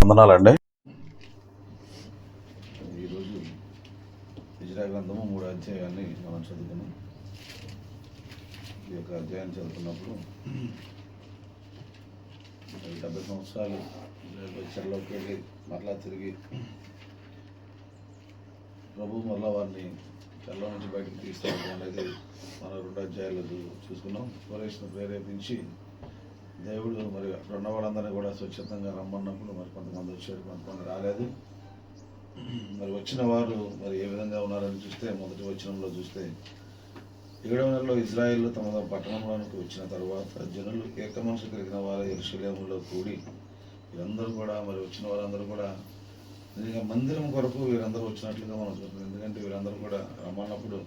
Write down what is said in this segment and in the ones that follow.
వందనాలండి. ఈరోజు యెషయా గ్రంథము 3 అధ్యాయాన్ని మనం చదువుకున్నాం. ఈ యొక్క అధ్యాయాన్ని చదువుకున్నప్పుడు 70 సంవత్సరాలు చెరలోకి వెళ్ళి మరలా తిరిగి ప్రభు మరలా వారిని చెరలో నుంచి బయటకు తీసుకురావడం అనేది మనం 2 అధ్యాయాలు చూసుకున్నాం. కోరేషను ప్రేరేపించి దేవుడు మరి అక్కడ ఉన్న వాళ్ళందరినీ కూడా స్వచ్ఛతంగా రమ్మన్నప్పుడు మరి కొంతమంది వచ్చారు, కొంతమంది రాలేదు. మరి వచ్చిన వారు మరి ఏ విధంగా ఉన్నారని చూస్తే, మొదటి వచనంలో చూస్తే 7వ నెలలో ఇజ్రాయేల్ తమ పట్టణంలోనికి వచ్చిన తర్వాత జనులు ఏక మనసు కలిగిన వారు యెరూషలేములో కూడి, వీరందరూ కూడా మరి వచ్చిన వారందరూ కూడా నిజంగా మందిరం కొరకు వీరందరూ వచ్చినట్లుగా మనం చూస్తున్నాం. ఎందుకంటే వీరందరూ కూడా రమ్మన్నప్పుడు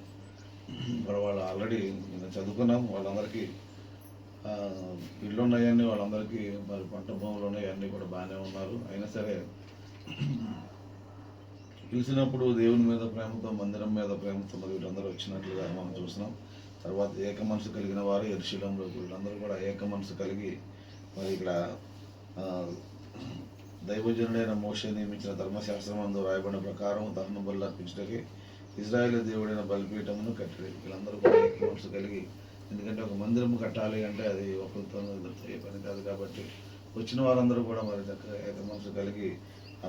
మరి వాళ్ళు ఆల్రెడీ నేను చదువుకున్నాం, వాళ్ళందరికీ ఇళ్ళు ఉన్నాయని, వాళ్ళందరికీ మరి పంట భూములు ఉన్నాయి, అన్నీ కూడా బాగానే ఉన్నారు. అయినా సరే పిలిచినప్పుడు దేవుని మీద ప్రేమతో, మందిరం మీద ప్రేమతో మరి వీళ్ళందరూ వచ్చినట్లుగా మనం చూస్తున్నాం. తర్వాత ఏక మనసు కలిగిన వారు యెరూషలేములో, వీళ్ళందరూ కూడా ఏక మనసు కలిగి మరి ఇక్కడ దైవజనుడైన మోషే నియమించిన ధర్మశాస్త్రం అందు రాయబడిన ప్రకారం దహన బలులు అర్పించడానికి ఇజ్రాయేల్ దేవుడైన బలిపీఠమును కట్టారు. వీళ్ళందరూ కూడా ఏక మనసు కలిగి, ఎందుకంటే ఒక మందిరం కట్టాలి అంటే అది ఒకరితో ఏ పని కాదు. కాబట్టి వచ్చిన వారందరూ కూడా మరి చక్కగా ఏక మనసు కలిగి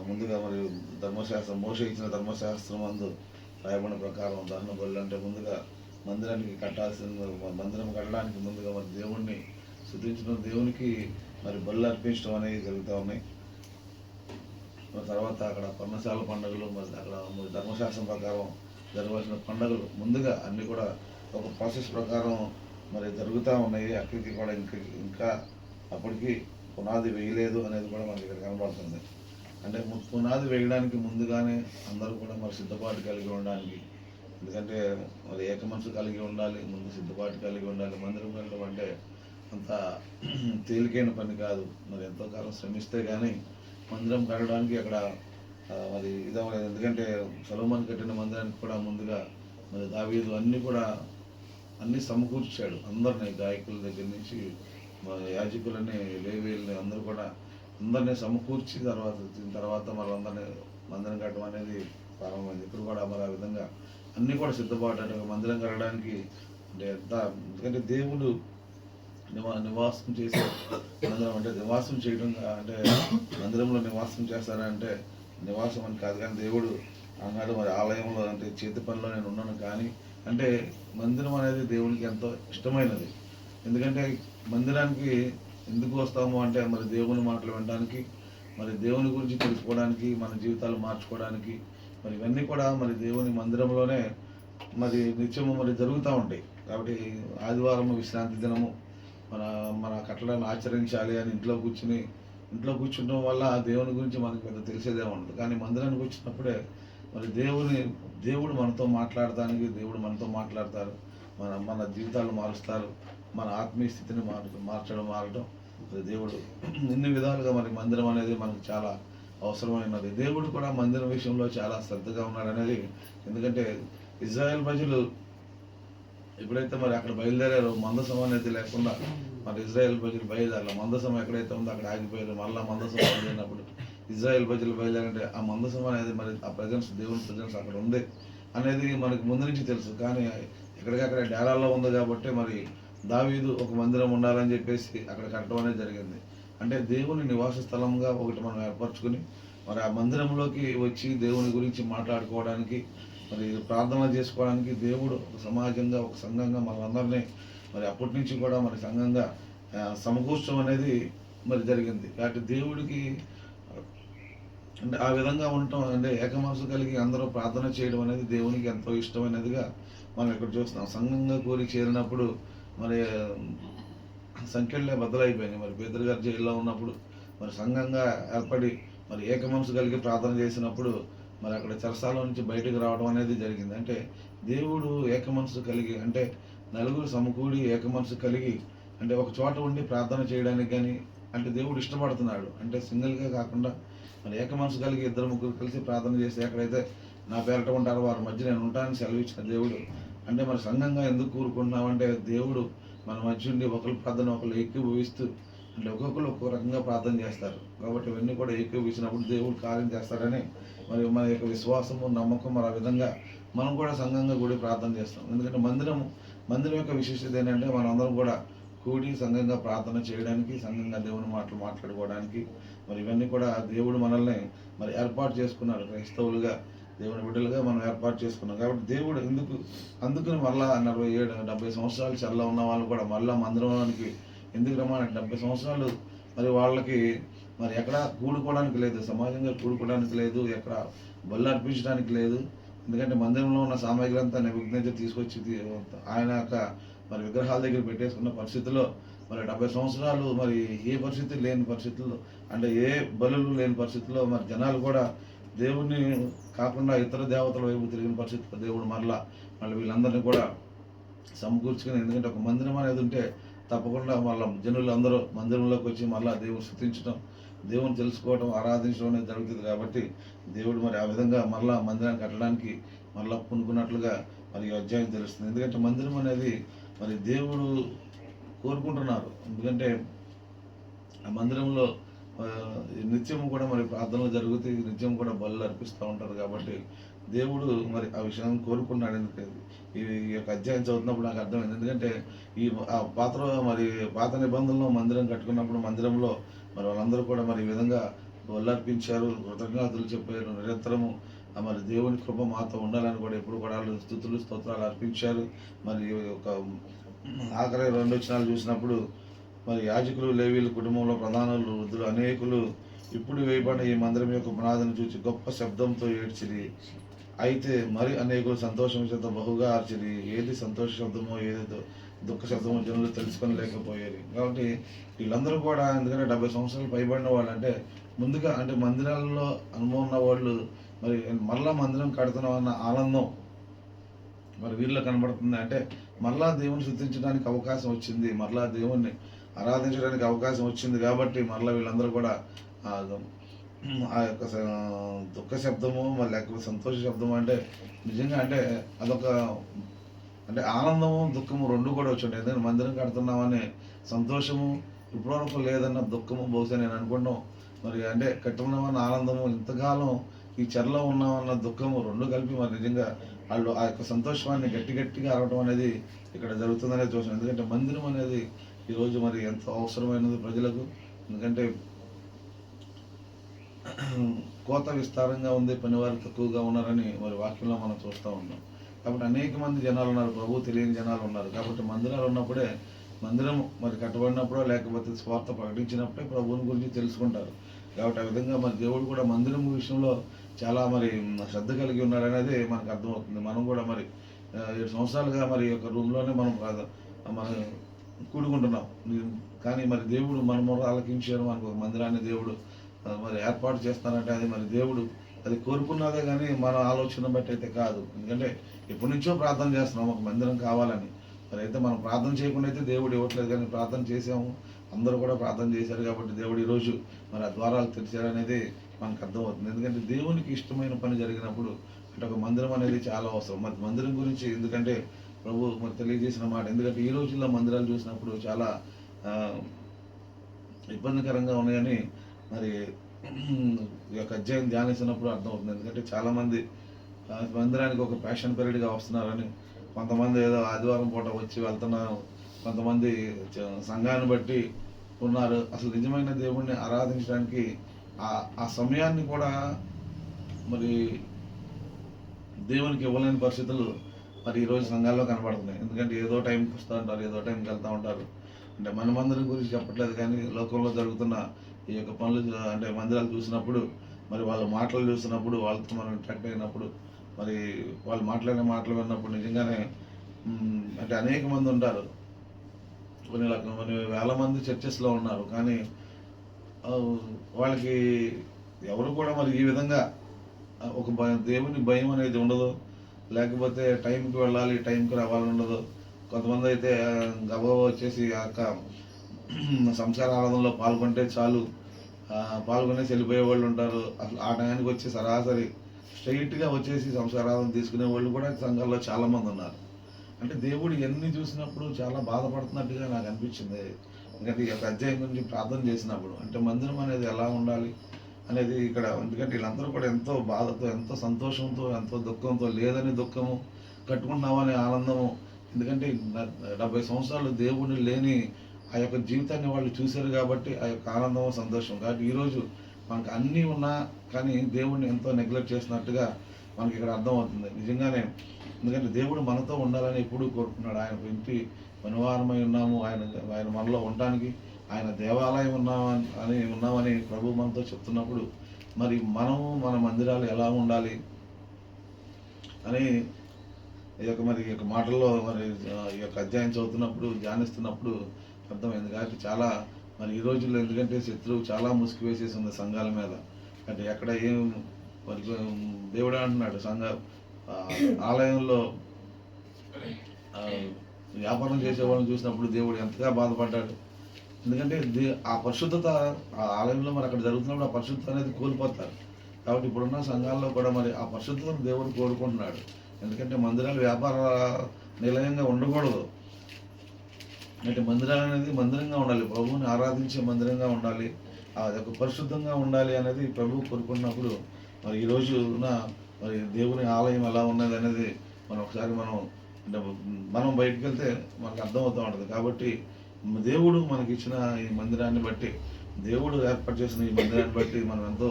ముందుగా మరి ధర్మశాస్త్రం, మోషే ఇచ్చిన ధర్మశాస్త్రం అందు రాయబడిన ప్రకారం దహన బలులు అంటే ముందుగా మందిరానికి కట్టాల్సిన, మందిరం కట్టడానికి ముందుగా మరి దేవుణ్ణి స్తుతించడం, దేవునికి మరి బలులు అర్పించడం అనేవి జరుగుతూ ఉన్నాయి. తర్వాత అక్కడ పర్ణశాల పండుగలు, మరి అక్కడ ధర్మశాస్త్రం ప్రకారం జరగవలసిన పండుగలు ముందుగా అన్నీ కూడా ఒక ప్రాసెస్ ప్రకారం మరి జరుగుతూ ఉన్నాయి. అక్కడికి కూడా ఇంకా అప్పటికి పునాది వేయలేదు అనేది కూడా మనకి ఇక్కడ కనబడుతుంది. అంటే పునాది వేయడానికి ముందుగానే అందరూ కూడా మరి సిద్ధపాటు కలిగి ఉండడానికి, ఎందుకంటే మరి ఏక మనసు కలిగి ఉండాలి, ముందు సిద్ధపాటు కలిగి ఉండాలి. మందిరం వెళ్ళడం అంటే అంత తేలికైన పని కాదు. మరి ఎంతో కాలం శ్రమిస్తే కానీ మందిరం కట్టడానికి అక్కడ మరి ఇదవ్వలేదు. ఎందుకంటే సొలొమోను కట్టిన మందిరానికి కూడా ముందుగా మరి దావీదు అన్నీ సమకూర్చాడు. అందరినీ, గాయకుల దగ్గర నుంచి యాజకులని, లేవీయులని అందరూ కూడా అందరినీ సమకూర్చి తర్వాత మరి అందరినీ మందిరం కట్టడం అనేది ప్రారంభమైంది. ఇప్పుడు కూడా మరి ఆ విధంగా అన్నీ కూడా సిద్ధపాటు. అంటే మందిరం కట్టడానికి అంటే ఎందుకంటే దేవుడు నివాసం చేసే మందిరం, అంటే నివాసం చేయడం అంటే మందిరంలో నివాసం చేస్తారంటే నివాసం అని కాదు, కానీ దేవుడు అన్నాడు మరి ఆలయంలో అంటే చేతి పనిలో నేను ఉన్నాను. కానీ అంటే మందిరం అనేది దేవునికి ఎంతో ఇష్టమైనది. ఎందుకంటే మందిరానికి ఎందుకు వస్తాము అంటే మరి దేవుని మాటలు వినడానికి, మరి దేవుని గురించి తెలుసుకోవడానికి, మన జీవితాలు మార్చుకోవడానికి, మరి ఇవన్నీ కూడా మరి దేవుని మందిరంలోనే మరి నిత్యము మరి జరుగుతూ ఉంటాయి. కాబట్టి ఆదివారము విశ్రాంతి దినము మన కట్టడాన్ని ఆచరించాలి అని ఇంట్లో కూర్చుండడం వల్ల దేవుని గురించి మనకు పెద్ద తెలిసేదే ఉండదు. కానీ మందిరానికి వచ్చినప్పుడే మరి దేవుడు మనతో మాట్లాడటానికి, దేవుడు మనతో మాట్లాడతారు, మన జీవితాలు మారుస్తారు, మన ఆత్మీయ స్థితిని మారటం మరి దేవుడు ఇన్ని విధాలుగా మరి మందిరం అనేది మనకు చాలా అవసరమైనది. దేవుడు కూడా మందిరం విషయంలో చాలా శ్రద్ధగా ఉన్నాడు అనేది. ఎందుకంటే ఇజ్రాయెల్ ప్రజలు ఎప్పుడైతే మరి అక్కడ బయలుదేరారో మందసం అనేది లేకుండా మరి ఇజ్రాయెల్ ప్రజలు బయలుదేరాలి. మందసం ఎక్కడైతే ఉందో అక్కడ ఆగిపోయారు. మళ్ళీ మందసం బయలుదేరినప్పుడు ఇజ్రాయెల్ ప్రజలు బయలుదేరంటే ఆ మందసం అనేది మరి ఆ ప్రజెన్స్, దేవుని ప్రజెన్స్ అక్కడ ఉంది అనేది మనకు ముందు నుంచి తెలుసు. కానీ ఎక్కడికక్కడ డేరాల్లో ఉంది కాబట్టి మరి దావీదు ఒక మందిరం ఉండాలని చెప్పేసి అక్కడ కట్టడం అనేది జరిగింది. అంటే దేవుని నివాస స్థలంగా ఒకటి మనం ఏర్పరచుకుని మరి ఆ మందిరంలోకి వచ్చి దేవుని గురించి మాట్లాడుకోవడానికి, మరి ప్రార్థన చేసుకోవడానికి దేవుడు ఒక సమాజంగా, ఒక సంఘంగా మనందరినీ మరి అప్పటి నుంచి కూడా మరి సంఘంగా సమకూర్చడం అనేది మరి జరిగింది. కాబట్టి దేవుడికి అంటే ఆ విధంగా ఉండటం, అంటే ఏక మనసు కలిగి అందరూ ప్రార్థన చేయడం అనేది దేవునికి ఎంతో ఇష్టమైనదిగా మనం ఇక్కడ చూస్తున్నాం. సంఘంగా కోరి చేరినప్పుడు మరి సంఖ్యలే బద్దలైపోయినాయి. మరి పేదరు గారు జైల్లో ఉన్నప్పుడు మరి సంఘంగా ఏర్పడి మరి ఏక మనసు కలిగి ప్రార్థన చేసినప్పుడు మరి అక్కడ చెరసాల నుంచి బయటకు రావడం అనేది జరిగింది. అంటే దేవుడు ఏక మనసు కలిగి, అంటే నలుగురు సమకూడి ఏక మనసు కలిగి అంటే ఒక చోట ఉండి ప్రార్థన చేయడానికి కానీ అంటే దేవుడు ఇష్టపడుతున్నాడు. అంటే సింగిల్గా కాకుండా మరి ఏక మనసు కలిగి 2-3 కలిసి ప్రార్థన చేసి ఎక్కడైతే నా పేరట ఉంటారో వారి మధ్య నేను ఉంటానని సెలవిచ్చిన దేవుడు. అంటే మరి సంఘంగా ఎందుకు కూరుకుంటున్నామంటే దేవుడు మన మధ్య ఉండి ఒకరి ప్రార్థన ఒకరు ఏకీభవిస్తూ అంటే ఒక్కొక్కరు ఒక్కో రకంగా ప్రార్థన చేస్తారు. కాబట్టి ఇవన్నీ కూడా ఏకీభవించినప్పుడు దేవుడు కార్యం చేస్తాడని మరి మన యొక్క విశ్వాసము, నమ్మకం మరి ఆ విధంగా మనం కూడా సంఘంగా కూడి ప్రార్థన చేస్తాం. ఎందుకంటే మందిరం యొక్క విశిష్టత ఏంటంటే మనందరం కూడా కూడి సంఘంగా ప్రార్థన చేయడానికి, సంఘంగా దేవుని మాటలు మాట్లాడుకోవడానికి మరి ఇవన్నీ కూడా దేవుడు మనల్ని మరి ఏర్పాటు చేసుకున్నాడు. క్రైస్తవులుగా దేవుని బిడ్డలుగా మనం ఏర్పాటు చేసుకున్నాం. కాబట్టి దేవుడు అందుకని మళ్ళా 47, 70 సంవత్సరాలు చెరలో ఉన్న వాళ్ళు కూడా మళ్ళా మందిరానికి ఎందుకు రమ్మని 70 సంవత్సరాలు మరి వాళ్ళకి మరి ఎక్కడ కూడుకోవడానికి లేదు, సమాజంగా కూడుకోవడానికి లేదు, ఎక్కడ బళ్ళు అర్పించడానికి లేదు. ఎందుకంటే మందిరంలో ఉన్న సామాగ్రి అంతా నెబుకద్నెజర్ తీసుకొచ్చి ఆయన యొక్క మరి విగ్రహాల దగ్గర పెట్టేసుకున్న పరిస్థితిలో మరి 70 సంవత్సరాలు మరి ఏ పరిస్థితి లేని పరిస్థితుల్లో, అంటే ఏ బలులు లేని పరిస్థితుల్లో మరి జనాలు కూడా దేవుణ్ణి కాకుండా ఇతర దేవతల వైపు తిరిగిన పరిస్థితుల్లో దేవుడు మళ్ళీ వీళ్ళందరినీ కూడా సమకూర్చుకుని, ఎందుకంటే ఒక మందిరం అనేది ఉంటే తప్పకుండా మళ్ళీ జనులు అందరూ మందిరంలోకి వచ్చి మళ్ళీ దేవుని స్తుతించడం, దేవుని తెలుసుకోవడం, ఆరాధించడం అనేది జరుగుతుంది. కాబట్టి దేవుడు మరి ఆ విధంగా మళ్ళీ మందిరాన్ని కట్టడానికి మళ్ళీ పూనుకున్నట్లుగా మరి ఈ అధ్యాయం తెలుస్తుంది. ఎందుకంటే మందిరం అనేది మరి దేవుడు కోరుకుంటున్నారు. ఎందుకంటే ఆ మందిరంలో నిత్యము కూడా మరి ప్రార్థనలు జరుగుతాయి, నిత్యం కూడా బలులు అర్పిస్తూ ఉంటారు. కాబట్టి దేవుడు మరి ఆ విషయాన్ని కోరుకున్నాడు. ఎందుకంటే ఈ యొక్క అధ్యాయం చదువుతున్నప్పుడు నాకు అర్థమైంది. ఎందుకంటే ఈ పాత నిబంధనలో మందిరం కట్టుకున్నప్పుడు మందిరంలో మరి వాళ్ళందరూ కూడా మరి ఈ విధంగా బలులు అర్పించారు, కృతజ్ఞతలు చెప్పారు, నిరంతరము మరి దేవుని కృప మాతో ఉండాలని కూడా ఎప్పుడు కూడా వాళ్ళు స్తుతులు స్తోత్రాలు అర్పించారు. మరి ఒక ఆఖరి 2 వచనాలు చూసినప్పుడు మరి యాజకులు, లేవీయుల కుటుంబంలో ప్రధానులు, వృద్ధులు అనేకులు ఇప్పుడు వేయబడిన ఈ మందిరం యొక్క పునాదిని చూసి గొప్ప శబ్దంతో ఏడ్చిరి. అయితే మరి అనేకులు సంతోషం చేత బహుగా ఆర్చిరి. ఏది సంతోష శబ్దమో ఏది దుఃఖ శబ్దమో జనులు తెలుసుకొని లేకపోయారు. కాబట్టి వీళ్ళందరూ కూడా ఎందుకంటే 70 సంవత్సరాలు పైబడిన వాళ్ళు, అంటే ముందుగా అంటే మందిరాల్లో అనుభవం ఉన్న వాళ్ళు మరి మళ్ళా మందిరం కడుతున్నామన్న ఆనందం మరి వీళ్ళలో కనబడుతుంది. అంటే మళ్ళా దేవుని స్తుతించడానికి అవకాశం వచ్చింది, మళ్ళా దేవుణ్ణి ఆరాధించడానికి అవకాశం వచ్చింది. కాబట్టి మళ్ళీ వీళ్ళందరూ కూడా ఆ యొక్క దుఃఖ శబ్దము మరి లేకపోతే సంతోష శబ్దము, అంటే నిజంగా అంటే అదొక అంటే ఆనందము దుఃఖము రెండు కూడా వచ్చి ఎందుకంటే మందిరం కడుతున్నామనే సంతోషము ఇప్పటివరకు లేదన్న దుఃఖము బహుశా నేను అనుకుంటాం. మరి అంటే కట్టున్నామన్న ఆనందము, ఇంతకాలం ఈ చెరలో ఉన్నామన్న దుఃఖము రెండు కలిపి మరి నిజంగా వాళ్ళు ఆ యొక్క సంతోషాన్ని గట్టిగా అరవడం అనేది ఇక్కడ జరుగుతుందనేది చూసాను. ఎందుకంటే మందిరం అనేది ఈరోజు మరి ఎంతో అవసరమైనది ప్రజలకు. ఎందుకంటే కోత విస్తారంగా ఉంది, పనివారు తక్కువగా ఉన్నారని మరి వాక్యంలో మనం చూస్తూ ఉన్నాం. కాబట్టి అనేక మంది జనాలు ఉన్నారు, ప్రభు తెలియని జనాలు ఉన్నారు. కాబట్టి మందిరాలు ఉన్నప్పుడే, మందిరం మరి కట్టబడినప్పుడో లేకపోతే స్వార్థ ప్రకటించినప్పుడే ప్రభువుని గురించి తెలుసుకుంటారు. కాబట్టి ఆ విధంగా మరి దేవుడు కూడా మందిరం విషయంలో చాలా మరి శ్రద్ధ కలిగి ఉన్నాడనేది మనకు అర్థమవుతుంది. మనం కూడా మరి 7 సంవత్సరాలుగా మరి యొక్క రూమ్లోనే మనం కూడుకుంటున్నాం. కానీ మరి దేవుడు మన మొర ఆలకించారు, మనకు ఒక మందిరాన్ని దేవుడు మరి ఏర్పాటు చేస్తానంటే అది మరి దేవుడు అది కోరుకున్నదే కానీ మన ఆలోచన బట్టి అయితే కాదు. ఎందుకంటే ఎప్పటి నుంచో ప్రార్థన చేస్తున్నాం ఒక మందిరం కావాలని. మరి అయితే మనం ప్రార్థన చేయకుండా అయితే దేవుడు ఇవ్వట్లేదు, కానీ ప్రార్థన చేసాము, అందరూ కూడా ప్రార్థన చేశారు. కాబట్టి దేవుడు ఈరోజు మరి ఆ ద్వారాలు తెరిచారనేది మనకు అర్థమవుతుంది. ఎందుకంటే దేవునికి ఇష్టమైన పని జరిగినప్పుడు అంటే ఒక మందిరం అనేది చాలా అవసరం. మరి మందిరం గురించి ఎందుకంటే ప్రభు మరి తెలియజేసిన మాట, ఎందుకంటే ఈ రోజుల్లో మందిరాలు చూసినప్పుడు చాలా ఇబ్బందికరంగా ఉన్నాయని మరి ఈ యొక్క అధ్యాయం ధ్యానిస్తున్నప్పుడు అర్థమవుతుంది. ఎందుకంటే చాలామంది మందిరానికి ఒక ప్యాషన్ పీరియడ్గా వస్తున్నారని, కొంతమంది ఏదో ఆదివారం పూట వచ్చి వెళ్తున్నారు, కొంతమంది సంఘాన్ని బట్టి ఉన్నారు. అసలు నిజమైన దేవుణ్ణి ఆరాధించడానికి ఆ సమయాన్ని కూడా మరి దేవునికి ఇవ్వలేని పరిస్థితులు మరి ఈరోజు సంఘాల్లో కనబడుతున్నాయి. ఎందుకంటే ఏదో టైంకి వస్తూ ఉంటారు, ఏదో టైంకి వెళ్తూ ఉంటారు. అంటే మన మందిరం గురించి చెప్పట్లేదు, కానీ లోకంలో జరుగుతున్న ఈ యొక్క పనులు అంటే మందిరాలు చూసినప్పుడు మరి వాళ్ళ మాటలు చూసినప్పుడు, వాళ్ళతో మనం ఇంటరాక్ట్ అయినప్పుడు, మరి వాళ్ళు మాట్లాడిన మాటలు విన్నప్పుడు నిజంగానే అంటే అనేక మంది ఉంటారు, కొన్ని వేల మంది చర్చెస్లో ఉన్నారు. కానీ వాళ్ళకి ఎవరు కూడా మరి ఈ విధంగా ఒక దేవుని భయం అనేది ఉండదు, లేకపోతే టైంకి వెళ్ళాలి టైంకి రావాలని ఉండదు. కొంతమంది అయితే గబగబా వచ్చేసి ఆ యొక్క సంసార ఆరాధనలో పాల్గొంటే చాలు, పాల్గొనేసి వెళ్ళిపోయే వాళ్ళు ఉంటారు. అసలు ఆ టైంకి వచ్చి సరాసరి స్ట్రైట్గా వచ్చేసి సంసారాధన తీసుకునే వాళ్ళు కూడా సంఘాల్లో చాలామంది ఉన్నారు. అంటే దేవుడు ఎన్ని చూసినప్పుడు చాలా బాధపడుతున్నట్టుగా నాకు అనిపించింది. ఎందుకంటే ఈ యొక్క అధ్యాయం గురించి ప్రార్థన చేసినప్పుడు అంటే మందిరం అనేది ఎలా ఉండాలి అనేది ఇక్కడ, ఎందుకంటే వీళ్ళందరూ కూడా ఎంతో బాధతో, ఎంతో సంతోషంతో, ఎంతో దుఃఖంతో, లేదని దుఃఖము, కట్టుకుంటున్నామని ఆనందము. ఎందుకంటే 70 సంవత్సరాలు దేవుడు లేని ఆ యొక్క జీవితాన్ని వాళ్ళు చూశారు కాబట్టి ఆ యొక్క ఆనందం, సంతోషం. కాబట్టి ఈరోజు మనకు అన్నీ ఉన్నా కానీ దేవుడిని ఎంతో నెగ్లెక్ట్ చేసినట్టుగా మనకి ఇక్కడ అర్థమవుతుంది నిజంగానే. ఎందుకంటే దేవుడు మనతో ఉండాలని ఎప్పుడూ కోరుకున్నాడు. ఆయన ఇంటి పనివారమై ఉన్నాము, ఆయన ఆయన మనలో ఉండటానికి, ఆయన దేవాలయం ఉన్నామని ప్రభు మనతో చెప్తున్నప్పుడు మరి మనము మన మందిరాలు ఎలా ఉండాలి అని ఈ యొక్క మాటల్లో మరి ఈ యొక్క అధ్యాయం చదువుతున్నప్పుడు, ధ్యానిస్తున్నప్పుడు అర్థమైంది. కాబట్టి చాలా మరి ఈ రోజుల్లో ఎందుకంటే శత్రువు చాలా ముసుగు వేసేసి ఉంది సంఘాల మీద. అంటే ఎక్కడ ఏం మరి దేవుడు అంటున్నాడు, ఆలయంలో వ్యాపారం చేసేవాళ్ళని చూసినప్పుడు దేవుడు ఎంతగా బాధపడ్డాడు. ఎందుకంటే ఆ పరిశుద్ధత ఆ ఆలయంలో మరి అక్కడ జరుగుతున్నప్పుడు ఆ పరిశుద్ధత అనేది కోల్పోతారు. కాబట్టి ఇప్పుడున్న సంఘాల్లో కూడా మరి ఆ పరిశుద్ధతను దేవుడు కోరుకుంటున్నాడు. ఎందుకంటే మందిరాలు వ్యాపార నిలయంగా ఉండకూడదు. అంటే మందిరాలు అనేది మందిరంగా ఉండాలి, ప్రభువుని ఆరాధించే మందిరంగా ఉండాలి, అది ఒక పరిశుద్ధంగా ఉండాలి అనేది ప్రభువు కోరుకున్నప్పుడు మరి ఈ రోజున మరి దేవుని ఆలయం ఎలా ఉన్నది అనేది ఒకసారి మనం బయటకు వెళ్తే మనకు అర్థమవుతూ ఉంటుంది. కాబట్టి దేవుడు మనకి ఇచ్చిన ఈ మందిరాన్ని బట్టి, దేవుడు ఏర్పాటు చేసిన ఈ మందిరాన్ని బట్టి మనం ఎంతో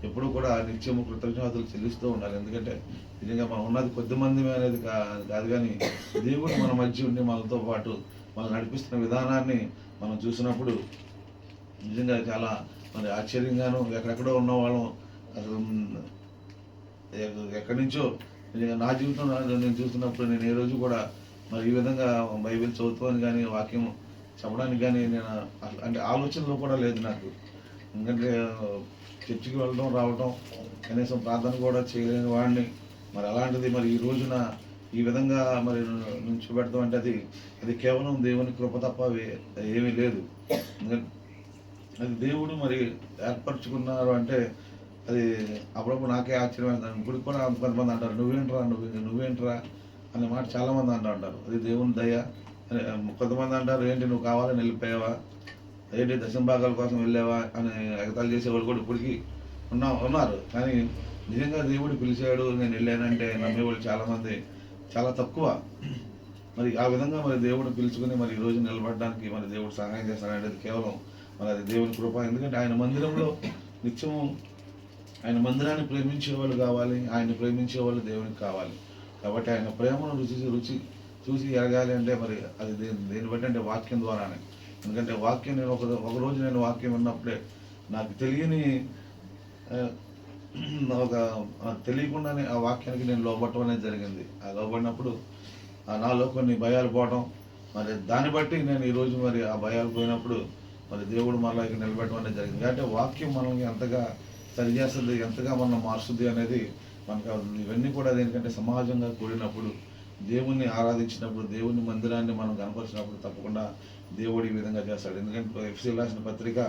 ఎప్పుడు కూడా నిత్యము కృతజ్ఞతలు చెల్లిస్తూ ఉండాలి. ఎందుకంటే నిజంగా మనం ఉన్నది కొద్ది మంది అనేది కాదు, కానీ దేవుడు మన మధ్య ఉండి మనతో పాటు మనం నడిపిస్తున్న విధానాన్ని మనం చూసినప్పుడు నిజంగా చాలా మరి ఆశ్చర్యంగాను, ఎక్కడెక్కడో ఉన్నవాళ్ళం అసలు ఎక్కడి నుంచో నిజంగా నా జీవితం నేను చూస్తున్నప్పుడు నేను ఏ రోజు కూడా మరి ఈ విధంగా బైబిల్ చదువుతామని కానీ, వాక్యం చెప్పడానికి కానీ నేను అంటే ఆలోచనలో కూడా లేదు నాకు. ఎందుకంటే చర్చికి వెళ్ళడం రావటం, కనీసం ప్రార్థన కూడా చేయలేని వాడిని. మరి అలాంటిది మరి ఈ రోజున ఈ విధంగా మరి నుంచోబెడతాం అంటే అది కేవలం దేవుని కృప తప్ప ఏమీ లేదు. అది దేవుడు మరి ఏర్పరచుకున్నారు అంటే అది అప్పుడప్పుడు నాకే ఆశ్చర్యం. ఇప్పుడు కూడా కొంతమంది అంటారు, నువ్వేంట్రా అనే మాట చాలామంది అంటారు. అది దేవుని దయ. కొంతమంది అంటారు, ఏంటి నువ్వు కావాలని వెళ్ళిపోయావా, ఏంటి దశంభాగాల కోసం వెళ్ళావా అని ఎగతాలు చేసేవాళ్ళు కూడా ఇప్పటికీ ఉన్నారు. కానీ నిజంగా దేవుడు పిలిచాడు, నేను వెళ్ళానంటే నమ్మేవాళ్ళు చాలామంది చాలా తక్కువ. మరి ఆ విధంగా మరి దేవుడు పిలుచుకుని మరి ఈరోజు నిలబడడానికి మరి దేవుడు సహాయం చేస్తాడనేది కేవలం మరి అది దేవుని కృప. ఎందుకంటే ఆయన మందిరంలో నిత్యము ఆయన మందిరాన్ని ప్రేమించేవాళ్ళు కావాలి, ఆయన ప్రేమించేవాళ్ళు దేవునికి కావాలి. కాబట్టి ఆయన ప్రేమను రుచి చూసి ఎరగాలి అంటే మరి అది దేని బట్టి అంటే వాక్యం ద్వారానే. ఎందుకంటే వాక్యం నేను ఒకరోజు నేను వాక్యం విన్నప్పుడే నాకు తెలియకుండానే ఆ వాక్యానికి నేను లోబడటం అనేది జరిగింది. ఆ లోబడినప్పుడు నాలో కొన్ని భయాలు పోవటం, మరి దాన్ని బట్టి నేను ఈరోజు మరి ఆ భయాలు పోయినప్పుడు మరి దేవుడు మనలోకి నిలబెట్టడం అనేది జరిగింది. కాబట్టి వాక్యం మనల్ని ఎంతగా సరిచేస్తుంది, ఎంతగా మనం మారుస్తుంది అనేది మనకు ఇవన్నీ కూడా దేనికంటే సమాజంగా కూడినప్పుడు, దేవుణ్ణి ఆరాధించినప్పుడు, దేవుని మందిరాన్ని మనం కనపరిచినప్పుడు తప్పకుండా దేవుడు ఈ విధంగా చేస్తాడు. ఎందుకంటే ఎఫ్ఎస్సీ రాసిన పత్రిక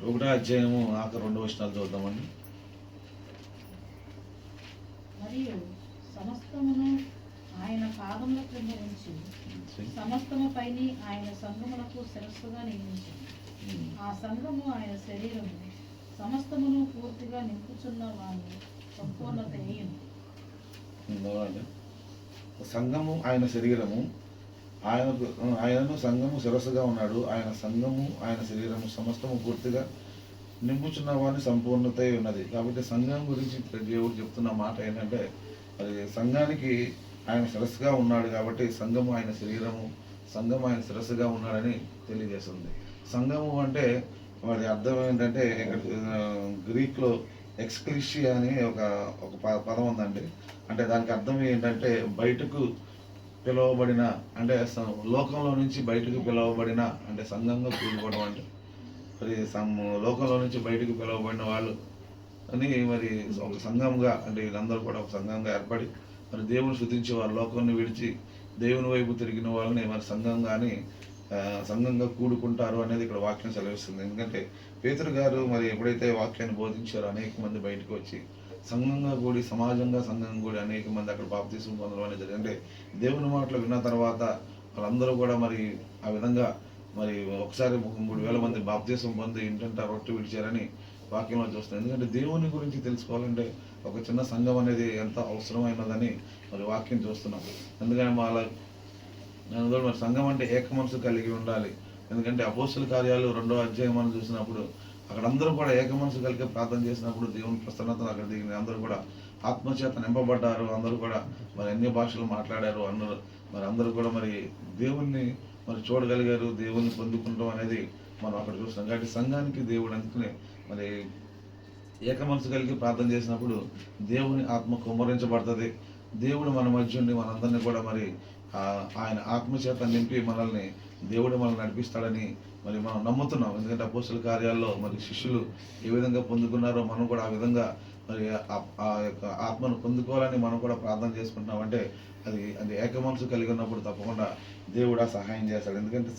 1వ అధ్యాయము ఆఖరి 2వ వచనాలు చూద్దామండి. మరియు సమస్తమును ఆయన పాదముల క్రింద ఉంచి సమస్తము పైని ఆయన సంఘములకు శిరస్సుగా నియమించింది. ఆ సంఘము ఆయన శరీరము, సమస్తమును పూర్తిగా నింపుచున్న వాని సంపూర్ణత అయ్యింది. సంఘము ఆయన శరీరము, ఆయనను సంఘము శిరస్సుగా ఉన్నాడు. ఆయన సంఘము ఆయన శరీరము సమస్తము పూర్తిగా నింపుచున్న వాని సంపూర్ణత ఉన్నది. కాబట్టి సంఘం గురించి దేవుడు చెప్తున్న మాట ఏంటంటే అది సంఘానికి ఆయన శిరస్సుగా ఉన్నాడు. కాబట్టి సంఘము ఆయన శరీరము, సంఘము ఆయన శిరస్సుగా ఉన్నాడని తెలియజేస్తుంది. సంఘము అంటే వాడి అర్థం ఏంటంటే ఇక్కడ గ్రీక్లో ఎక్స్క్లిషియా అని ఒక పదం ఉందండి. అంటే దానికి అర్థం ఏంటంటే బయటకు పిలువబడిన, అంటే లోకంలో నుంచి బయటకు పిలువబడిన, అంటే సంఘంగా కూడుకోవడం అంటే మరి లోకంలో నుంచి బయటకు పిలువబడిన వాళ్ళు అని మరి ఒక సంఘంగా, అంటే వీళ్ళందరూ కూడా ఒక సంఘంగా ఏర్పడి మరి దేవుని స్తుతించే వారు, లోకాన్ని విడిచి దేవుని వైపు తిరిగిన వాళ్ళని మరి సంఘంగా కూడుకుంటారు అనేది ఇక్కడ వాక్యం సెలవిస్తుంది. ఎందుకంటే పేతురు గారు మరి ఎప్పుడైతే వాక్యాన్ని బోధించారో అనేక మంది బయటకు వచ్చి సంఘంగా కూడి, సంఘం కూడి అనేక మంది అక్కడ బాప్తిసం పొందడం అనేది జరిగింది. అంటే దేవుని మాటలు విన్న తర్వాత వాళ్ళందరూ కూడా మరి ఆ విధంగా మరి ఒకసారి 3,000 మంది బాప్తీసం పొంది ఇంటంట రొట్టె విడిచారని వాక్యంలో చూస్తాం. ఎందుకంటే దేవుని గురించి తెలుసుకోవాలంటే ఒక చిన్న సంఘం అనేది ఎంత అవసరమైనదని మరి వాక్యం చూస్తున్నాం. ఎందుకంటే మరి సంఘం అంటే ఏక మనసు కలిగి ఉండాలి. ఎందుకంటే అపోస్తుల కార్యాలు 2వ అధ్యాయం మనం చూసినప్పుడు అక్కడ అందరూ కూడా ఏక మనసు కలిగి ప్రార్థన చేసినప్పుడు దేవుని ప్రసన్నతను అక్కడ దిగింది. అందరూ కూడా ఆత్మచేత నింపబడ్డారు. అందరూ కూడా మరి అన్య భాషలు మాట్లాడారు. అందరూ కూడా మరి దేవుణ్ణి మరి చూడగలిగారు. దేవుణ్ణి పొందుకుంటాం అనేది మనం అక్కడ చూస్తున్నాం. కాబట్టి సంఘానికి దేవుడు అందుకనే మరి ఏక మనసు కలిగి ప్రార్థన చేసినప్పుడు దేవుని ఆత్మ కుమ్మరించబడుతుంది. దేవుడు మన మధ్య ఉండి మనందరినీ కూడా మరి ఆయన ఆత్మచేత నింపి దేవుడు మనల్ని నడిపిస్తాడని మరి మనం నమ్ముతున్నాం. ఎందుకంటే అపోస్తుల కార్యాల్లో మరి శిష్యులు ఏ విధంగా పొందుకున్నారో మనం కూడా ఆ విధంగా మరి ఆ యొక్క ఆత్మను పొందుకోవాలని మనం కూడా ప్రార్థన చేసుకుంటున్నాం. అంటే అది ఏక మనసు కలిగి ఉన్నప్పుడు తప్పకుండా దేవుడు సహాయం చేస్తాడు. ఎందుకంటే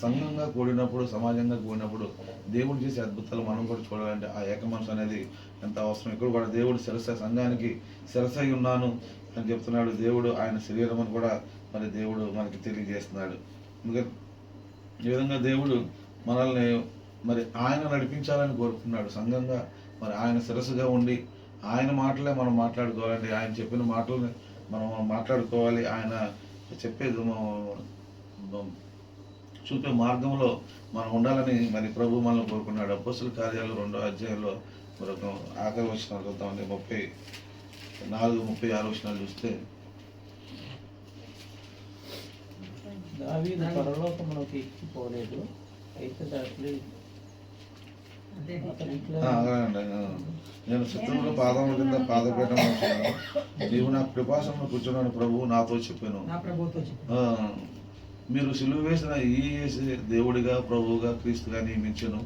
సంఘంగా కూడినప్పుడు, సమాజంగా కూడినప్పుడు దేవుడు చేసే అద్భుతాలు మనం కూడా చూడాలంటే ఆ ఏక మనసు అనేది ఎంత అవసరం. ఇక్కడ కూడా దేవుడు సంఘానికి శిరసై ఉన్నాను అని చెప్తున్నాడు. దేవుడు ఆయన శరీరం అని కూడా మరి దేవుడు మనకి తెలియజేస్తున్నాడు. ఎందుకంటే ఈ విధంగా దేవుడు మనల్ని మరి ఆయన నడిపించాలని కోరుకున్నాడు. సంఘంగా మరి ఆయన శిరస్సుగా ఉండి ఆయన మాటలే మనం మాట్లాడుకోవాలండి. ఆయన చెప్పిన మాటలని మనం మాట్లాడుకోవాలి. ఆయన చెప్పేది చూపే మార్గంలో మనం ఉండాలని మరి ప్రభు మనల్ని కోరుకున్నాడు. అపోస్తుల కార్యాలు 2వ అధ్యాయంలో మరొక ఆఖరి వచనాలు చూద్దామండి. 34, 36 వచనాలు చూస్తే దావీదు పరలోకమునకు ఎక్కిపోలేదు, అయితే దాంట్లో నేను శత్రువుల పాదముల కింద పాదపీఠం వచ్చాను. నీవు నా కృపాసనంలో కూర్చున్నాను, ప్రభువు నాతో చెప్పాను. మీరు సిలువ వేసిన ఈ యేసు దేవుడిగా, ప్రభువుగా, క్రీస్తుగా నియమించను.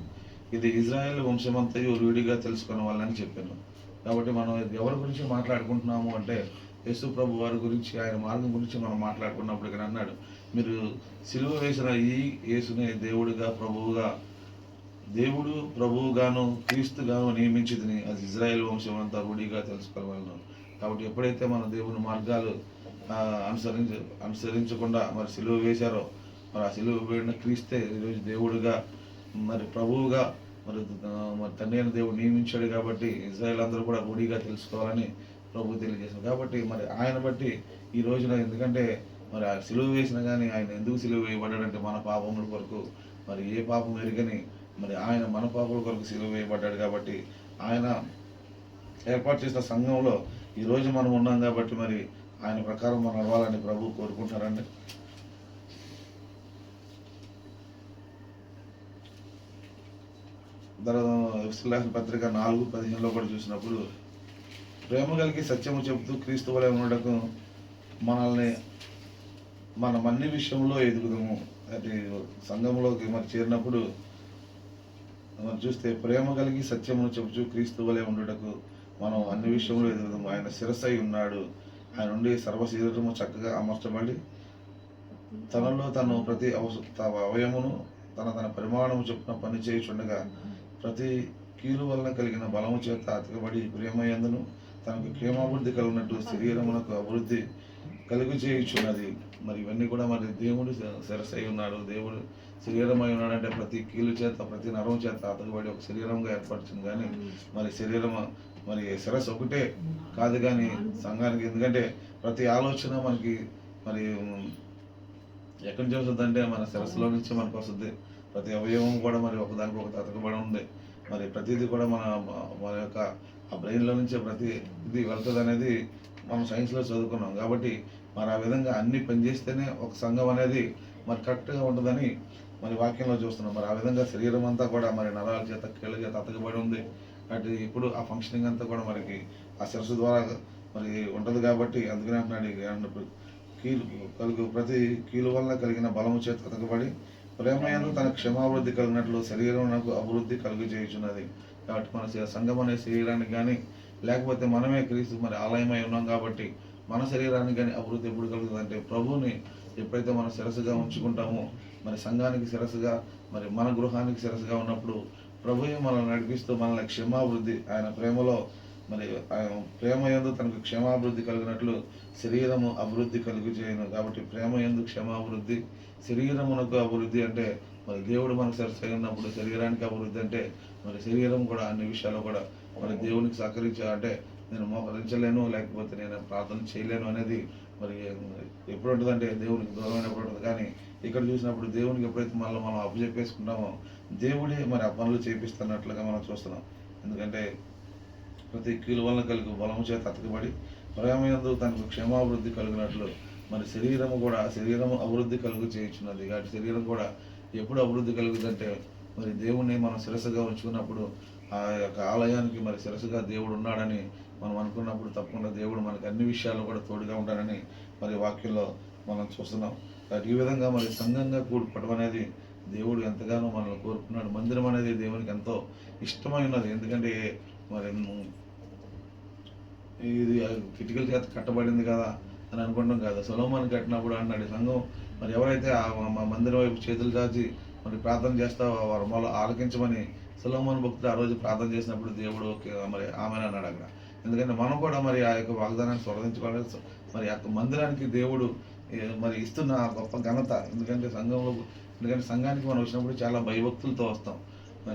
ఇది ఇజ్రాయేల్ వంశమంతయు రూఢిగా తెలుసుకున్న వాళ్ళని చెప్పాను. కాబట్టి మనం ఎవరి గురించి మాట్లాడుకుంటున్నాము అంటే యేసు ప్రభు వారి గురించి, ఆయన మార్గం గురించి మనం మాట్లాడుకున్నప్పుడు ఇక్కడ అన్నాడు, మీరు సిలువ వేసిన ఈ యేసుని దేవుడిగా, దేవుడు ప్రభువుగాను క్రీస్తుగాను నియమించింది. అది ఇజ్రాయేల్ వంశం అంతా రూఢిగా తెలుసుకోవాలను. కాబట్టి ఎప్పుడైతే మన దేవుని మార్గాలు అనుసరించకుండా మరి సిలువ వేశారో, మరి ఆ సిలువ వేడిన క్రీస్తే ఈరోజు దేవుడుగా మరి ప్రభువుగా మరి తండ్రి అయిన దేవుడు నియమించాడు. కాబట్టి ఇజ్రాయేల్ అందరూ కూడా రూఢిగా తెలుసుకోవాలని ప్రభు తెలియజేశారు. కాబట్టి మరి ఆయన బట్టి ఈ రోజున, ఎందుకంటే మరి ఆ సిలువ వేసిన కానీ ఆయన ఎందుకు సిలువ వేయబడ్డాడంటే మన పాపముల కొరకు, మరి ఏ పాపం ఎరుగని మరి ఆయన మన పాపల కొరకు సిలువ వేయబడ్డాడు. కాబట్టి ఆయన ఏర్పాటు చేసిన సంఘంలో ఈరోజు మనం ఉన్నాం. కాబట్టి మరి ఆయన ప్రకారం మనం నడవాలని ప్రభు కోరుకుంటున్నారండి. తర్వాత పత్రిక 4:15 కూడా చూసినప్పుడు, ప్రేమ కలిగి సత్యము చెబుతూ క్రీస్తు వలె ఉండటకు మనం అన్ని విషయంలో ఎదుగుదాము. అది సంఘంలోకి మరి చేరినప్పుడు మనం చూస్తే ప్రేమ కలిగి సత్యమును చెబుతూ క్రీస్తు వలె ఉండటకు మనం అన్ని విషయంలో ఎదుగుదాము. ఆయన శిరస్సై ఉన్నాడు. ఆయన నుండి సర్వశరీరము చక్కగా అమర్చబడి తనలో తను ప్రతి అవయమును తన పరిమాణము చొప్పున పని చేయుచుండగా ప్రతి కీలు వలన కలిగిన బలము చేత అతకబడి ప్రేమయందును తనకు క్షేమాభివృద్ధి కలిగినట్టు శరీరమునకు అభివృద్ధి కలుగు చేయుచున్నది. మరి ఇవన్నీ కూడా మరి దేవుడు శిరస్సై ఉన్నాడు. దేవుడు శరీరమై ఉన్నాడు అంటే ప్రతి కీలు చేత, ప్రతి నరం చేత అతకబడి ఒక శరీరంగా ఏర్పడుతుంది. కానీ మరి శరీరం మరి శిరస్సు ఒకటే కాదు కానీ సంఘానికి, ఎందుకంటే ప్రతి ఆలోచన మనకి మరి ఎక్కడి నుంచి వస్తుంది అంటే మన శిరస్సులో నుంచి మనకు వస్తుంది. ప్రతి అవయవం కూడా మరి ఒకదానికి ఒకటి అతకబడి ఉంది. మరి ప్రతిదీ కూడా మన యొక్క ఆ బ్రెయిన్లో నుంచే ప్రతి ఇది వెళ్తుంది అనేది మనం సైన్స్లో చదువుకున్నాం. కాబట్టి మరి ఆ విధంగా అన్ని పనిచేస్తేనే ఒక సంఘం అనేది మరి కరెక్ట్గా ఉంటుందని మరి వాక్యంలో చూస్తున్నాం. మరి ఆ విధంగా శరీరం అంతా కూడా మరి నరాల చేత, కీళ్ళ చేత అతకబడి ఉంది. కాబట్టి ఇప్పుడు ఆ ఫంక్షనింగ్ అంతా కూడా మనకి ఆ శిరస్సు ద్వారా మరి ఉంటుంది. కాబట్టి అందుకనే అంటున్నాడు, ప్రతి కీలు వలన కలిగిన బలము చేత అతకబడి ప్రేమయందు తన క్షమాభివృద్ధి కలిగినట్లు శరీరం నాకు అభివృద్ధి కలుగు చేయుచున్నది. కాబట్టి మన సంఘం అనే శరీరానికి కానీ, లేకపోతే మనమే క్రీస్తు మరి ఆలయమై ఉన్నాం కాబట్టి మన శరీరానికి కానీ అభివృద్ధి ఎప్పుడు కలుగుతుంది అంటే ప్రభువుని ఎప్పుడైతే మనం శిరస్సుగా ఉంచుకుంటామో, మరి సంఘానికి శిరస్సుగా, మరి మన గృహానికి శిరస్సుగా ఉన్నప్పుడు ప్రభువే మనల్ని నడిపిస్తూ మనల్ని క్షమాభివృద్ధి, ఆయన ప్రేమలో మరి ప్రేమ యందు తనకు క్షేమాభివృద్ధి కలిగినట్లు శరీరము అభివృద్ధి కలుగు చేయను. కాబట్టి ప్రేమ యందు క్షేమాభివృద్ధి, శరీరమునకు అభివృద్ధి అంటే మరి దేవుడు మనకు సరిసై ఉన్నప్పుడు శరీరానికి అభివృద్ధి అంటే మరి శరీరం కూడా అన్ని విషయాలు కూడా మరి దేవునికి సహకరించాలంటే నేను మోకరించలేను, లేకపోతే నేను ప్రార్థన చేయలేను అనేది మరి ఎప్పుడు ఉంటుందంటే దేవునికి దూరమైనప్పుడు ఉంటుంది. కానీ ఇక్కడ చూసినప్పుడు దేవునికి ఎప్పుడైతే మనం అప్పచెప్పేసుకుంటామో దేవుడే మరి ఆ పనులు చేపిస్తున్నట్లుగా మనం చూస్తున్నాం. ఎందుకంటే ప్రతి కీలు వలన కలుగు బలము చేత అతకబడి ప్రేమయందు తనకు క్షేమాభివృద్ధి కలిగినట్లు మరి శరీరము అభివృద్ధి కలుగు చేయించున్నది. కాబట్టి శరీరం కూడా ఎప్పుడు అభివృద్ధి కలుగుతుందంటే మరి దేవుణ్ణి మనం శిరస్సుగా ఉంచుకున్నప్పుడు ఆ యొక్క ఆలయానికి మరి శిరస్సుగా దేవుడు ఉన్నాడని మనం అనుకున్నప్పుడు తప్పకుండా దేవుడు మనకి అన్ని విషయాల్లో కూడా తోడుగా ఉంటాడని మరి వాక్యంలో మనం చూస్తున్నాం. కాబట్టి ఈ విధంగా మరి సంఘంగా కూడుకోవడం అనేది దేవుడు ఎంతగానో మనల్ని కోరుకున్నాడు. మందిరం అనేది దేవునికి ఎంతో ఇష్టమైనది. ఎందుకంటే మరి ఇది కిటికల చేత కట్టబడింది కదా అని అనుకుంటాం కదా. సొలొమోను కట్టినప్పుడు అన్నాడు సంఘం మరి ఎవరైతే మా మందిరం వైపు చేతులు చాచి మరి ప్రార్థన చేస్తావో వారు మొదలు ఆలకించమని సొలొమోను భక్తుడు ఆ రోజు ప్రార్థన చేసినప్పుడు దేవుడు మరి ఆమెను అన్నాడు అక్కడ. ఎందుకంటే మనం కూడా మరి ఆ యొక్క వాగ్దానాన్ని స్వరదించుకోవాలి. మరి ఆ మందిరానికి దేవుడు మరి ఇస్తున్న గొప్ప ఘనత. ఎందుకంటే సంఘానికి మనం వచ్చినప్పుడు చాలా భయభక్తులతో వస్తాం,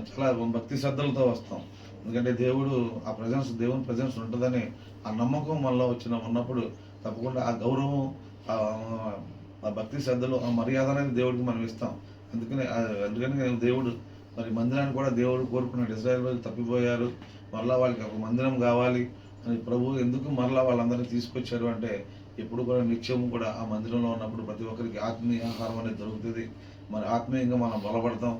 చాలా భక్తి శ్రద్ధలతో వస్తాం. ఎందుకంటే దేవుని ప్రజెన్స్ ఉంటుందని ఆ నమ్మకం మనలో ఉన్నప్పుడు తప్పకుండా ఆ గౌరవం, ఆ భక్తి శ్రద్ధలు, ఆ మర్యాద అనేది దేవుడికి మనం ఇస్తాం. అందుకని దేవుడు మరి మందిరాన్ని కూడా దేవుడు కోరుకున్నాడు. ఇశ్రాయేలు ప్రజలు తప్పిపోయారు, మరలా వాళ్ళకి ఒక మందిరం కావాలి అని ప్రభు ఎందుకు మరలా వాళ్ళందరినీ తీసుకొచ్చారు అంటే ఎప్పుడు కూడా నిత్యము కూడా ఆ మందిరంలో ఉన్నప్పుడు ప్రతి ఒక్కరికి ఆత్మీయ ఆహారం అనేది దొరుకుతుంది. మరి ఆత్మీయంగా మనం బలపడతాం,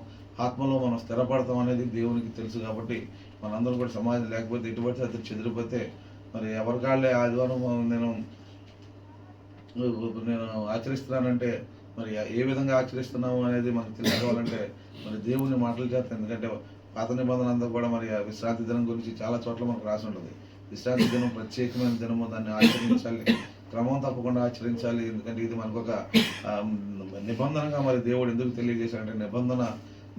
ఆత్మలో మనం స్థిరపడతాం అనేది దేవునికి తెలుసు. కాబట్టి మనందరం కూడా సమాజం లేకపోతే ఎటువంటి అతను చెదిరిపోతే మరి ఎవరికాళ్ళే ఆదివారం నేను ఆచరిస్తున్నానంటే మరి ఏ విధంగా ఆచరిస్తున్నాము అనేది మనకు తెలుసుకోవాలంటే మరి దేవుని మాటలు చేత. ఎందుకంటే పాత నిబంధన అంతా కూడా మరి విశ్రాంతి దినం గురించి చాలా చోట్ల మనకు రాసి ఉంటుంది. విశ్రాంతి దినం ప్రత్యేకమైన దినము, దాన్ని ఆచరించాలి, క్రమం తప్పకుండా ఆచరించాలి. ఎందుకంటే ఇది మనకు ఒక నిబంధనగా మరి దేవుడు ఎందుకు తెలియజేశాడంటే నిబంధన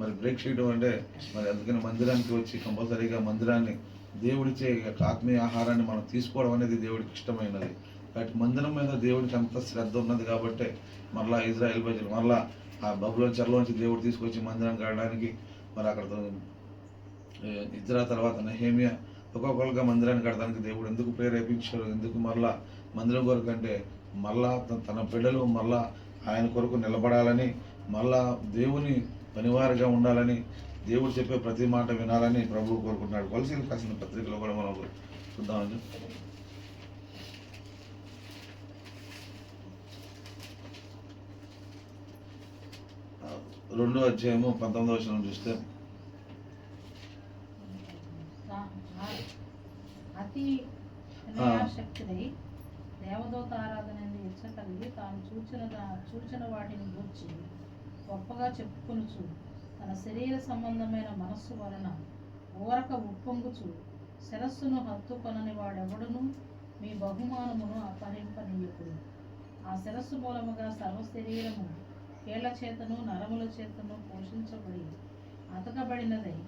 మరి బ్రేక్ చేయడం అంటే మరి అందుకని మందిరానికి వచ్చి కంపల్సరీగా మందిరాన్ని దేవుడిచ్చే ఆత్మీయ ఆహారాన్ని మనం తీసుకోవడం అనేది దేవుడికి ఇష్టమైనది. కాబట్టి మందిరం మీద దేవుడికి అంత శ్రద్ధ ఉన్నది. కాబట్టి మరలా ఇజ్రాయెల్ ప్రజలు మరలా ఆ బబులోని చెరలోంచి దేవుడు తీసుకొచ్చి మందిరానికి కట్టడానికి మరి అక్కడ ఇజ్రా తర్వాత నెహెమియా ఒక్కొక్కరుగా మందిరాన్ని కట్టడానికి దేవుడు ఎందుకు ప్రేరేపించారు, ఎందుకు మరలా మందిరం కొరకు అంటే మరలా తన బిడ్డలు మరలా ఆయన కొరకు నిలబడాలని, మరలా దేవుని పనివారిగా ఉండాలని, దేవుడు చెప్పే ప్రతి మాట వినాలని ప్రభువు కోరుకుంటున్నాడు. కొలసీలు రాసిన పత్రికలో కూడా మనం చూద్దామని 2వ అధ్యాయము 19వ వచనం చూస్తే అతి శక్తుడై దేవదూత ఆరాధన ఇచ్చ కలిగి తాను చూచిన వాటిని గూర్చి గొప్పగా చెప్పుకొనుచు తన శరీర సంబంధమైన మనస్సు వలన ఊరక ఉప్పొంగుచు శిరస్సును హత్తుకొనని వాడెవడును మీ బహుమానమును అపహరింపనీయకుడు. ఆ శిరస్సు మూలముగా సర్వ శరీరము కీళ్ల చేతను నరముల చేతను పోషించబడి అతకబడినదై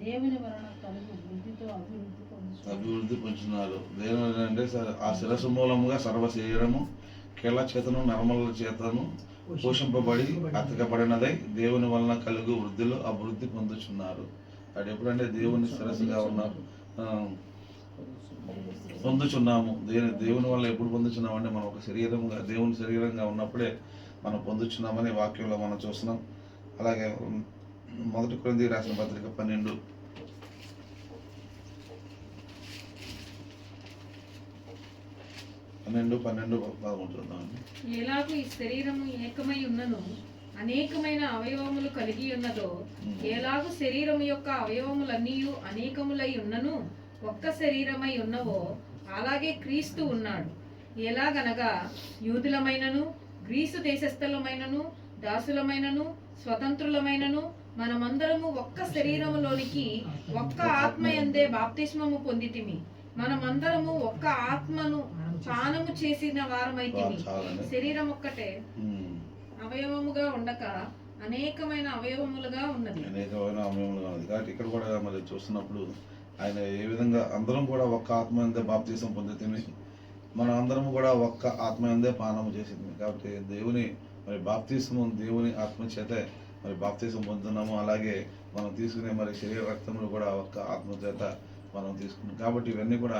దేవుని వలన కలుగు వృద్ధితో అభివృద్ధి పొందుతున్నారు. దేవుని అంటే ఆ శిరస్సు మూలముగా సర్వ శరీరము కీళ్ల చేతను నరముల చేతను పోషింపబడి అతకబడినదై దేవుని వలన కలుగు వృద్ధిలో అభివృద్ధి పొందుచున్నారు. అది ఎప్పుడంటే దేవుని శిరస్సుగా ఉన్నారు పొందుచున్నాము. దేవుని వల్ల ఎప్పుడు పొందుచున్నాము అంటే మనం ఒక శరీరంగా దేవుని శరీరంగా ఉన్నప్పుడే మనం పొందుచున్నామని వాక్యంలో మనం చూస్తున్నాం. అలాగే 1 కొరింథీయులకు రాసిన పత్రిక 12 చూద్దామండి. ఎలాగూ ఈ శరీరము ఏకమై ఉన్నను అనేకమైన అవయవములు కలిగి ఉన్నదో, ఎలాగూ శరీరము యొక్క అవయవములన్నీ అనేకములై ఉన్నను ఒక్క శరీరమై ఉన్నవో, అలాగే క్రీస్తు ఉన్నాడు. ఎలాగనగా యూదులమైనను గ్రీసు దేశస్థులమైనను దాసులమైనను స్వతంత్రులమైనను మనమందరము ఒక్క శరీరములోనికి ఒక్క ఆత్మయందే బాప్తిస్మము పొందితిమి. మనమందరము ఒక్క ఆత్మను పానము చేసిన వారమైతిమి. శరీరం ఒక్కటే అవయవముగా ఉండక అనేకమైన అవయవములుగా ఉన్నది. కాబట్టి ఇక్కడ కూడా మరి చూస్తున్నప్పుడు ఆయన ఏ విధంగా అందరం కూడా ఒక్క ఆత్మ అందే బాప్తీసం పొందుతుంది, మనం అందరం కూడా ఒక్క ఆత్మ అందే పానము చేసింది. కాబట్టి దేవుని మరి బాప్తీసము దేవుని ఆత్మ చేతే మరి బాప్తీసం పొందుతున్నాము. అలాగే మనం తీసుకునే మరి శరీర రక్తములు కూడా ఒక్క ఆత్మ చేత మనం తీసుకున్నాం. కాబట్టి ఇవన్నీ కూడా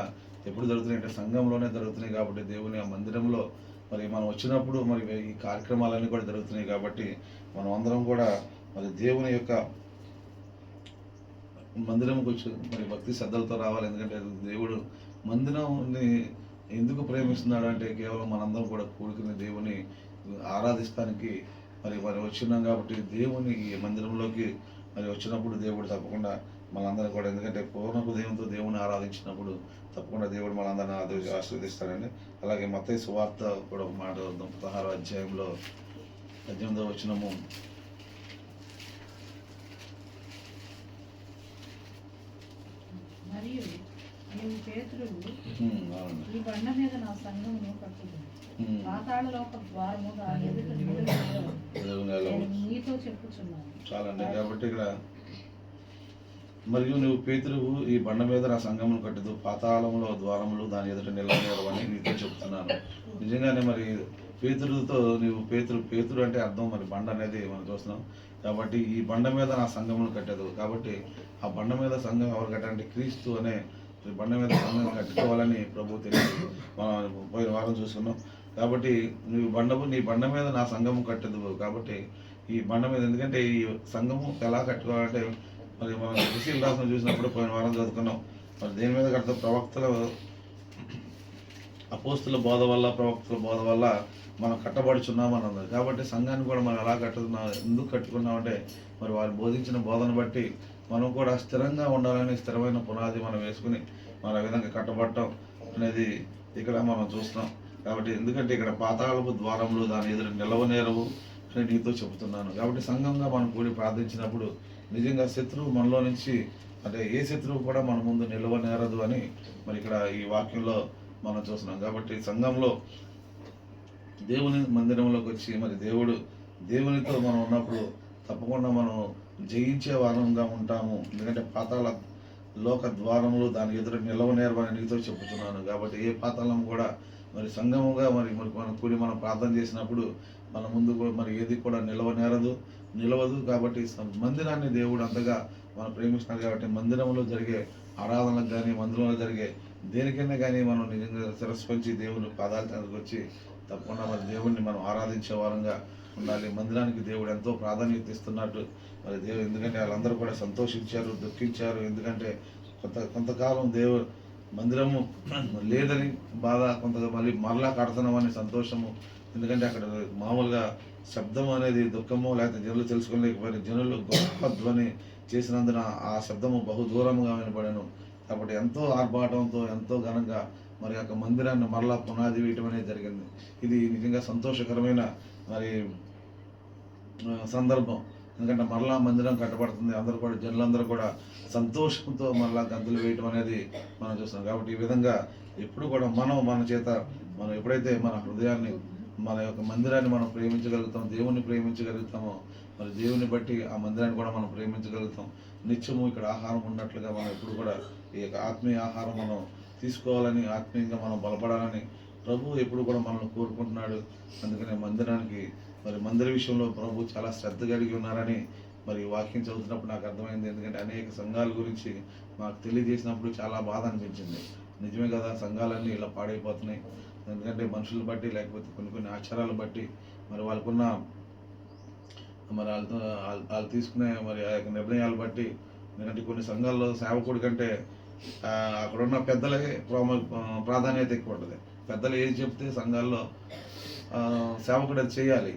ఎప్పుడు జరుగుతున్నాయి అంటే సంఘంలోనే జరుగుతున్నాయి. కాబట్టి దేవుని ఆ మందిరంలో మరి మనం వచ్చినప్పుడు మరి ఈ కార్యక్రమాలన్నీ కూడా జరుగుతున్నాయి. కాబట్టి మనం అందరం కూడా మరి దేవుని యొక్క మందిరంకి వచ్చి మరి భక్తి శ్రద్ధలతో రావాలి. ఎందుకంటే దేవుడు మందిరంని ఎందుకు ప్రేమిస్తున్నాడు అంటే కేవలం మనందరం కూడా కూడుకుని దేవుని ఆరాధిస్తానికి మరి వచ్చినాం. కాబట్టి దేవుని ఈ మందిరంలోకి మరి వచ్చినప్పుడు దేవుడు తప్పకుండా మనందరం కూడా, ఎందుకంటే పూర్ణ హృదయంతో దేవుని ఆరాధించినప్పుడు తప్పకుండా దేవుడు మనందరిని ఆశీర్వదిస్తాడండి. అలాగే మత్తయి సువార్త కూడా ఒక మాట 16వ అధ్యాయంలో 18వ వచనము, మరియు నీవు పేతురువు, ఈ బండ మీద నా సంఘమును కట్టుదు, పాతాళలోక ద్వారము దాని ఎదుట నిలువదు, నీతో చెప్పుచున్నాను. చాలండి. కాబట్టి ఇక్కడ మరియు నువ్వు పేతురువు, ఈ బండ మీద నా సంఘమును కట్టుదు, పాతాళంలో ద్వారములు దాని ఎదుట నిలవని నీతో చెప్తున్నాను. నిజంగానే మరి పేతురుతో నీవు పేతురు అంటే అర్థం మరి బండ అనేది మనం చూస్తున్నాం. కాబట్టి ఈ బండ మీద నా సంఘమును కట్టదు. కాబట్టి ఆ బండ మీద సంఘం ఎవరు కట్టాలంటే క్రీస్తు అనే బండ మీద సంఘం కట్టుకోవాలని ప్రభు తెలియదు, మనం పోయిన వారం చూసుకున్నాం. కాబట్టి నీ బండ మీద నా సంఘము కట్టదు. కాబట్టి ఈ బండ మీద, ఎందుకంటే ఈ సంఘము ఎలా కట్టుకోవాలంటే మరి మనం ఎఫెసీయుల రాసిన చూసినప్పుడు పోయిన వారం చదువుకున్నాం. మరి దేని మీద కడతాం? ప్రవక్తల అపోస్తుల బోధ వల్ల, ప్రవక్తల బోధ వల్ల మనం కట్టబడుచున్నామని అన్నది. కాబట్టి సంఘాన్ని కూడా మనం ఎలా ఎందుకు కట్టుకున్నామంటే మరి వారు బోధించిన బోధన బట్టి మనం కూడా స్థిరంగా ఉండాలని స్థిరమైన పునాది మనం వేసుకుని మన విధంగా కట్టబడటం అనేది ఇక్కడ మనం చూస్తున్నాం. కాబట్టి ఎందుకంటే ఇక్కడ పాతాళపు ద్వారములు దాని ఎదురు నిలవనేరవు అని నీతో చెబుతున్నాను. కాబట్టి సంఘంగా మనం కూడి ప్రార్థించినప్పుడు నిజంగా శత్రువు మనలో నుంచి, అంటే ఏ శత్రువు కూడా మన ముందు నిలవనేరదు అని మరి ఇక్కడ ఈ వాక్యంలో మనం చూస్తున్నాం. కాబట్టి సంఘంలో దేవుని మందిరంలోకి వచ్చి మరి దేవునితో మనం ఉన్నప్పుడు తప్పకుండా మనం జయించే వారంగా ఉంటాము. ఎందుకంటే పాతాళ లోక ద్వారములు దాని ఎదురు నిలవనేరవని నీతో చెబుతున్నాను. కాబట్టి ఏ పాతాళం కూడా మరి సంఘముగా మరి మనం కూడి మనం ప్రార్థన చేసినప్పుడు మన ముందు మరి ఏది కూడా నిలవదు. కాబట్టి మందిరాన్ని దేవుడు అంతగా మనం ప్రేమిస్తున్నాడు. కాబట్టి మందిరంలో జరిగే ఆరాధనలకు కానీ, మందిరంలో జరిగే దేనికైనా కానీ మనం నిజంగా శిరస్పంచి దేవుని పాదాల చెంతకు వచ్చి తప్పకుండా మరి దేవుడిని మనం ఆరాధించే వారంగా ఉండాలి. మందిరానికి దేవుడు ఎంతో ప్రాధాన్యత ఇస్తున్నట్టు మరి ఎందుకంటే వాళ్ళందరూ కూడా సంతోషించారు, దుఃఖించారు. ఎందుకంటే కొంతకాలం మందిరము లేదని బాధ, మరలా కడుతున్నామని సంతోషము. ఎందుకంటే అక్కడ మామూలుగా శబ్దం అనేది దుఃఖము, లేకపోతే జనులు తెలుసుకోలేకపోయిన జనులు గొప్ప ధ్వని చేసినందున ఆ శబ్దము బహు దూరంగా వినపడాను. కాబట్టి ఎంతో ఆర్భాటంతో, ఎంతో ఘనంగా మరి యొక్క మందిరాన్ని మరలా పునాది వేయటం అనేది జరిగింది. ఇది నిజంగా సంతోషకరమైన మరి సందర్భం. ఎందుకంటే మరలా మందిరం కట్టబడుతుంది, అందరూ కూడా జనులందరూ కూడా సంతోషంతో మరలా గంతులు వేయటం అనేది మనం చూస్తాం. కాబట్టి ఈ విధంగా ఎప్పుడు కూడా మనం ఎప్పుడైతే మన హృదయాన్ని, మన యొక్క మందిరాన్ని మనం ప్రేమించగలుగుతాం, దేవుణ్ణి ప్రేమించగలుగుతామో మరి దేవుని బట్టి ఆ మందిరాన్ని కూడా మనం ప్రేమించగలుగుతాం. నిత్యము ఇక్కడ ఆహారం ఉన్నట్లుగా మనం ఎప్పుడు కూడా ఈ యొక్క ఆత్మీయ ఆహారం మనం తీసుకోవాలని, ఆత్మీయంగా మనం బలపడాలని ప్రభు ఎప్పుడు కూడా మనల్ని కోరుకుంటున్నాడు. అందుకనే మందిరానికి మరి మందిర విషయంలో ప్రభు చాలా శ్రద్ధ కలిగి ఉన్నారని మరి వాక్యం చదువుతున్నప్పుడు నాకు అర్థమైంది. ఎందుకంటే అనేక సంఘాల గురించి మాకు తెలియజేసినప్పుడు చాలా బాధ అనిపించింది. నిజమే కదా, సంఘాలన్నీ ఇలా పాడైపోతున్నాయి. ఎందుకంటే మనుషులు బట్టి, లేకపోతే కొన్ని ఆచారాలు బట్టి, మరి వాళ్ళకున్న మరి వాళ్ళు తీసుకునే మరి ఆ యొక్క నిర్ణయాలు బట్టి. ఎందుకంటే కొన్ని సంఘాల్లో సేవకుడి కంటే అక్కడున్న పెద్దలకే ప్రాధాన్యత ఎక్కువ ఉంటుంది. పెద్దలు ఏది చెప్తే సంఘాల్లో సేవకుడు అది చేయాలి,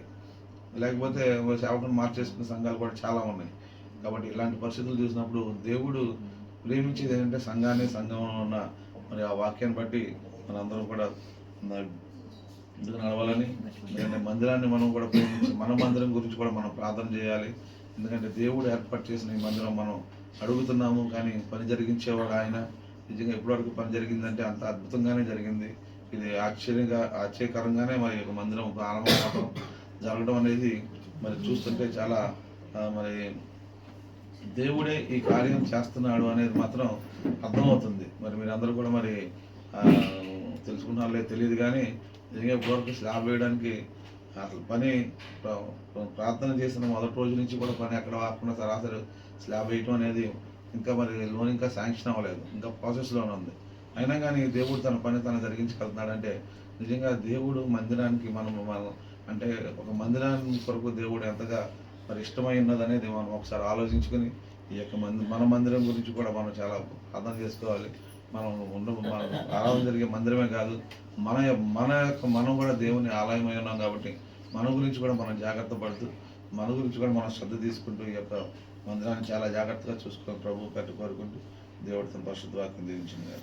లేకపోతే సేవకుని మార్చేసుకునే సంఘాలు కూడా చాలా ఉన్నాయి. కాబట్టి ఇలాంటి పరిస్థితులు చూసినప్పుడు దేవుడు ప్రేమించేది ఏంటంటే సంఘంలో ఉన్న మరి ఆ వాక్యాన్ని బట్టి మనందరం కూడా ఎందుకు నడవాలని, ఎందుకంటే మందిరాన్ని మనం కూడా ప్రేమించి మన మందిరం గురించి కూడా మనం ప్రార్థన చేయాలి. ఎందుకంటే దేవుడు ఏర్పాటు చేసిన ఈ మందిరం మనం అడుగుతున్నాము, కానీ పని జరిగించేవాడు ఆయన. నిజంగా ఎప్పటివరకు పని జరిగిందంటే అంత అద్భుతంగానే జరిగింది. ఇది ఆశ్చర్యకరంగానే మరి ఒక మందిరం ప్రారంభం జరగడం అనేది మరి చూస్తుంటే చాలా మరి దేవుడే ఈ కార్యం చేస్తున్నాడు అనేది మాత్రం అర్థమవుతుంది. మరి మీరందరూ కూడా మరి తెలుసుకున్నారో లేదో తెలియదు, కానీ నిజంగా ఇప్పటివరకు స్లాబ్ వేయడానికి అసలు పని ప్రార్థన చేసిన మొదటి రోజు నుంచి కూడా పని ఎక్కడ ఆకుండా సరాసరి స్లాబ్ వేయటం అనేది ఇంకా మరి లోన్ ఇంకా శాంక్షన్ అవ్వలేదు, ఇంకా ప్రాసెస్లోనే ఉంది. అయినా కానీ దేవుడు తన పని తను జరిగించగలుగుతున్నాడంటే నిజంగా దేవుడు మందిరానికి మనం అంటే ఒక మందిరాన్ని కొరకు దేవుడు ఎంతగా మరి ఇష్టమై ఉన్నది అనేది మనం ఒకసారి ఆలోచించుకొని ఈ యొక్క మన మందిరం గురించి కూడా మనం చాలా అర్థం చేసుకోవాలి. మనం ఆరాధన జరిగే మందిరమే కాదు, మనం కూడా దేవుని ఆలయమై ఉన్నాం కాబట్టి మన గురించి కూడా మనం జాగ్రత్త పడుతూ మన గురించి కూడా మనం శ్రద్ధ తీసుకుంటూ ఈ యొక్క మందిరాన్ని చాలా జాగ్రత్తగా చూసుకొని ప్రభు పెట్టి కోరుకుంటూ దేవుడి తన పరిశుద్ధ వాక్యం దీవించింది.